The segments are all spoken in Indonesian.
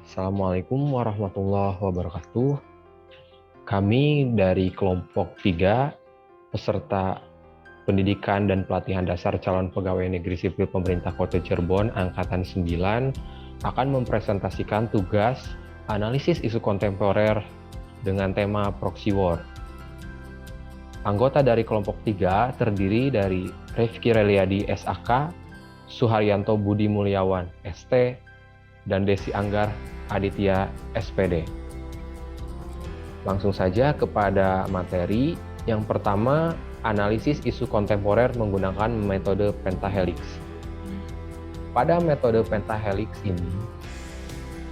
Assalamualaikum warahmatullahi wabarakatuh. Kami dari kelompok 3, peserta pendidikan dan pelatihan dasar calon pegawai negeri sipil pemerintah Kota Cirebon Angkatan 9 akan mempresentasikan tugas analisis isu kontemporer dengan tema proxy war. Anggota dari kelompok 3 terdiri dari Rifki Reliadi SAK, Suharyanto Budi Mulyawan ST, dan Desi Anggar Aditya SPD. Langsung saja kepada materi. Yang pertama, analisis isu kontemporer menggunakan metode pentahelix. Pada metode pentahelix ini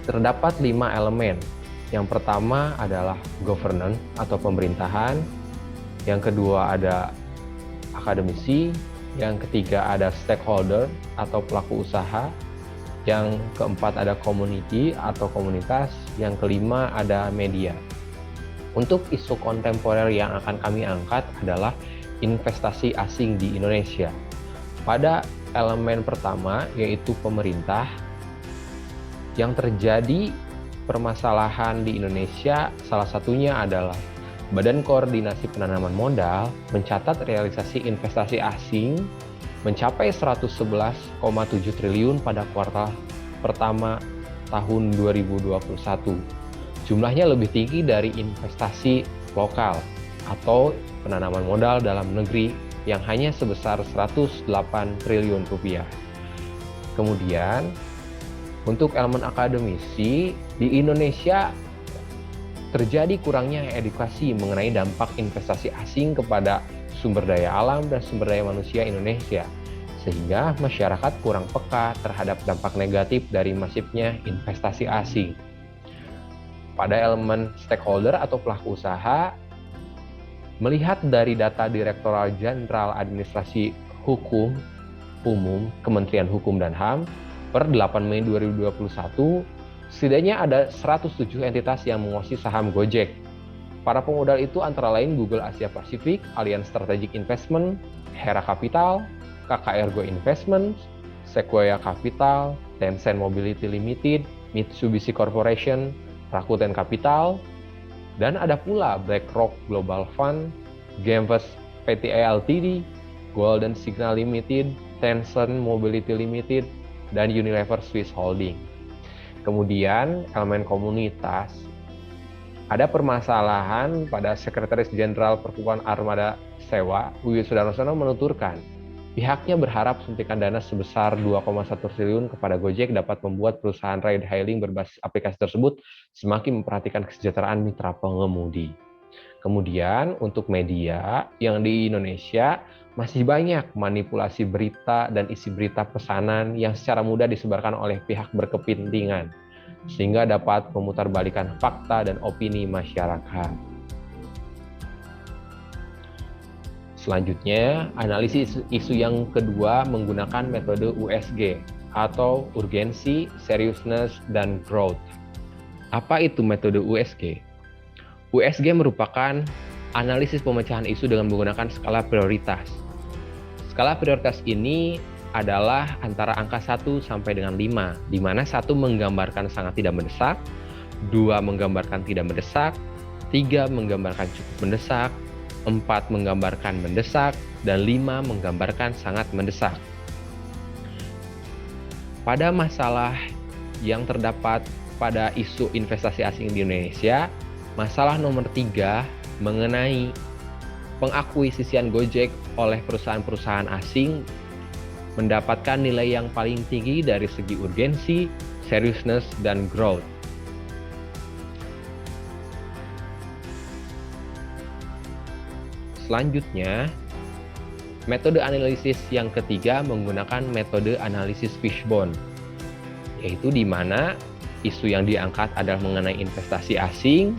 terdapat 5 elemen. Yang pertama adalah governance atau pemerintahan, yang kedua ada akademisi, yang ketiga ada stakeholder atau pelaku usaha, yang keempat ada community atau komunitas, yang kelima ada media. Untuk isu kontemporer yang akan kami angkat adalah investasi asing di Indonesia. Pada elemen pertama yaitu pemerintah, yang terjadi permasalahan di Indonesia salah satunya adalah Badan Koordinasi Penanaman Modal mencatat realisasi investasi asing mencapai 111,7 triliun pada kuartal pertama tahun 2021. Jumlahnya lebih tinggi dari investasi lokal atau penanaman modal dalam negeri yang hanya sebesar 108 triliun rupiah. Kemudian, untuk elemen akademisi, di Indonesia terjadi kurangnya edukasi mengenai dampak investasi asing kepada sumber daya alam dan sumber daya manusia Indonesia, sehingga masyarakat kurang peka terhadap dampak negatif dari masifnya investasi asing. Pada elemen stakeholder atau pelaku usaha, melihat dari data Direktorat Jenderal Administrasi Hukum Umum Kementerian Hukum dan HAM per 8 Mei 2021, setidaknya ada 107 entitas yang menguasai saham Gojek. Para pemodal itu antara lain Google Asia Pasifik, Allianz Strategic Investment, Hera Capital, KKR Go Investment, Sequoia Capital, Tencent Mobility Limited, Mitsubishi Corporation, Rakuten Capital, dan ada pula BlackRock Global Fund, Gamevest Pty Ltd, Golden Signal Limited, Tencent Mobility Limited, dan Unilever Swiss Holding. Kemudian elemen komunitas, ada permasalahan pada Sekretaris Jenderal Perkumpulan Armada Sewa, Wiwit Sudarsono menuturkan, pihaknya berharap suntikan dana sebesar 2,1 triliun kepada Gojek dapat membuat perusahaan ride hailing berbasis aplikasi tersebut semakin memperhatikan kesejahteraan mitra pengemudi. Kemudian untuk media yang di Indonesia masih banyak manipulasi berita dan isi berita pesanan yang secara mudah disebarkan oleh pihak berkepentingan, sehingga dapat memutarbalikkan fakta dan opini masyarakat. Selanjutnya, analisis isu yang kedua menggunakan metode USG atau urgency, seriousness, dan growth. Apa itu metode USG? USG merupakan analisis pemecahan isu dengan menggunakan skala prioritas. Skala prioritas ini adalah antara angka 1 sampai dengan 5, di mana 1 menggambarkan sangat tidak mendesak, 2 menggambarkan tidak mendesak, 3 menggambarkan cukup mendesak, 4 menggambarkan mendesak, dan 5 menggambarkan sangat mendesak. Pada masalah yang terdapat pada isu investasi asing di Indonesia, masalah nomor 3 mengenai pengakuisisian Gojek oleh perusahaan-perusahaan asing mendapatkan nilai yang paling tinggi dari segi urgensi, seriousness, dan growth. Selanjutnya, metode analisis yang ketiga menggunakan metode analisis fishbone, yaitu di mana isu yang diangkat adalah mengenai investasi asing.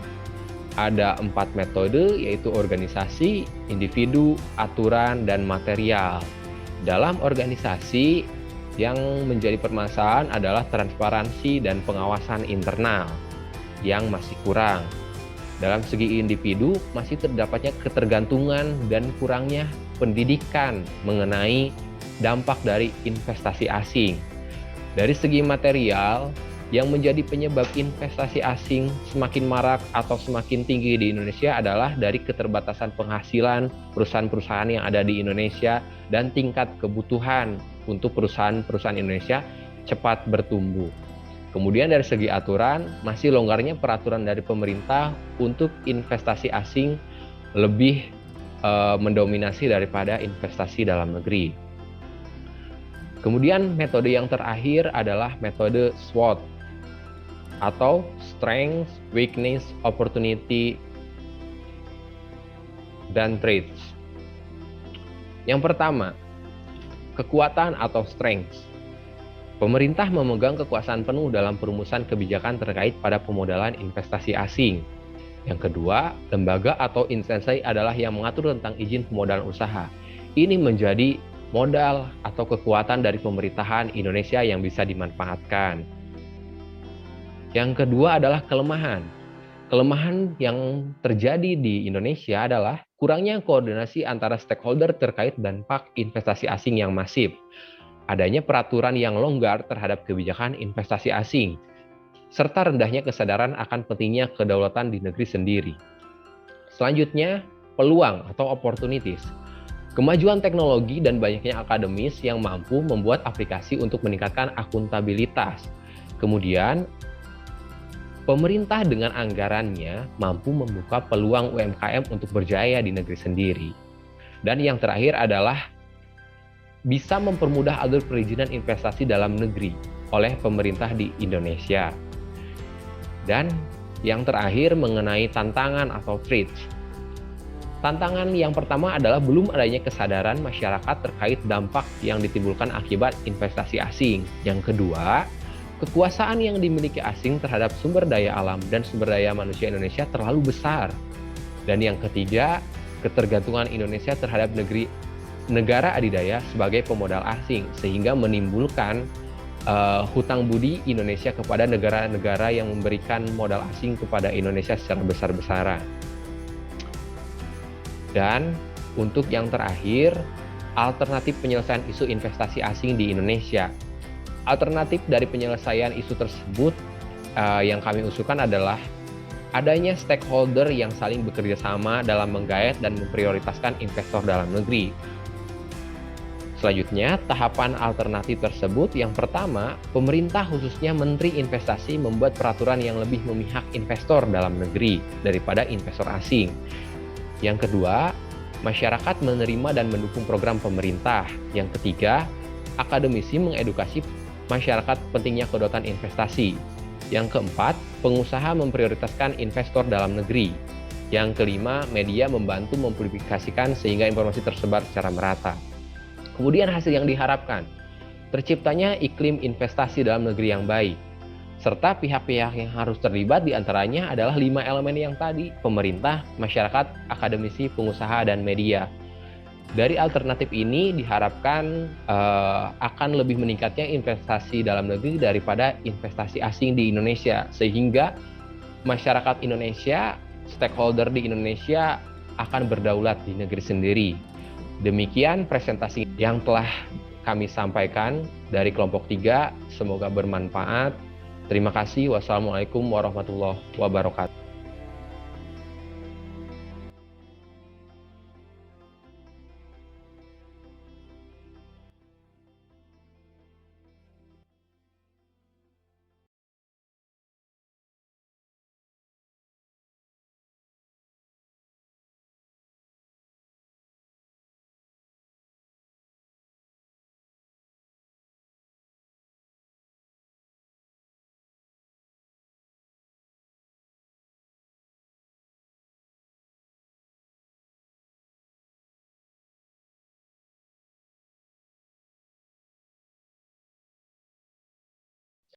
Ada 4 metode, yaitu organisasi, individu, aturan, dan material. Dalam organisasi, yang menjadi permasalahan adalah transparansi dan pengawasan internal yang masih kurang. Dalam segi individu, masih terdapatnya ketergantungan dan kurangnya pendidikan mengenai dampak dari investasi asing. Dari segi material, Yang menjadi penyebab investasi asing semakin marak atau semakin tinggi di Indonesia adalah dari keterbatasan penghasilan perusahaan-perusahaan yang ada di Indonesia dan tingkat kebutuhan untuk perusahaan-perusahaan Indonesia cepat bertumbuh. Kemudian dari segi aturan, masih longgarnya peraturan dari pemerintah untuk investasi asing lebih mendominasi daripada investasi dalam negeri. Kemudian metode yang terakhir adalah metode SWOT atau Strength, Weakness, Opportunity, dan Threats. Yang pertama, kekuatan atau strength. Pemerintah memegang kekuasaan penuh dalam perumusan kebijakan terkait pada pemodalan investasi asing. Yang kedua, lembaga atau instansi adalah yang mengatur tentang izin pemodalan usaha. Ini menjadi modal atau kekuatan dari pemerintahan Indonesia yang bisa dimanfaatkan. Yang kedua adalah kelemahan. Kelemahan yang terjadi di Indonesia adalah kurangnya koordinasi antara stakeholder terkait dampak investasi asing yang masif. Adanya peraturan yang longgar terhadap kebijakan investasi asing, serta rendahnya kesadaran akan pentingnya kedaulatan di negeri sendiri. Selanjutnya, peluang atau opportunities. Kemajuan teknologi dan banyaknya akademis yang mampu membuat aplikasi untuk meningkatkan akuntabilitas. Kemudian, pemerintah dengan anggarannya mampu membuka peluang UMKM untuk berjaya di negeri sendiri. Dan yang terakhir adalah bisa mempermudah alur perizinan investasi dalam negeri oleh pemerintah di Indonesia. Dan yang terakhir mengenai tantangan atau threats. Tantangan yang pertama adalah belum adanya kesadaran masyarakat terkait dampak yang ditimbulkan akibat investasi asing. Yang kedua, kekuasaan yang dimiliki asing terhadap sumber daya alam dan sumber daya manusia Indonesia terlalu besar. Dan yang ketiga, ketergantungan Indonesia terhadap negara adidaya sebagai pemodal asing, sehingga menimbulkan hutang budi Indonesia kepada negara-negara yang memberikan modal asing kepada Indonesia secara besar-besaran. Dan untuk yang terakhir, alternatif penyelesaian isu investasi asing di Indonesia. Alternatif dari penyelesaian isu tersebut yang kami usulkan adalah adanya stakeholder yang saling bekerja sama dalam menggait dan memprioritaskan investor dalam negeri. Selanjutnya, tahapan alternatif tersebut yang pertama, pemerintah khususnya Menteri Investasi membuat peraturan yang lebih memihak investor dalam negeri daripada investor asing. Yang kedua, masyarakat menerima dan mendukung program pemerintah. Yang ketiga, akademisi mengedukasi masyarakat pentingnya kedaulatan investasi. Yang keempat, pengusaha memprioritaskan investor dalam negeri. Yang kelima, media membantu mempublikasikan sehingga informasi tersebar secara merata. Kemudian hasil yang diharapkan, terciptanya iklim investasi dalam negeri yang baik, serta pihak-pihak yang harus terlibat diantaranya adalah 5 elemen yang tadi, pemerintah, masyarakat, akademisi, pengusaha, dan media. Dari alternatif ini diharapkan akan lebih meningkatnya investasi dalam negeri daripada investasi asing di Indonesia, sehingga masyarakat Indonesia, stakeholder di Indonesia akan berdaulat di negeri sendiri. Demikian presentasi yang telah kami sampaikan dari kelompok 3, semoga bermanfaat. Terima kasih. Wassalamualaikum warahmatullahi wabarakatuh.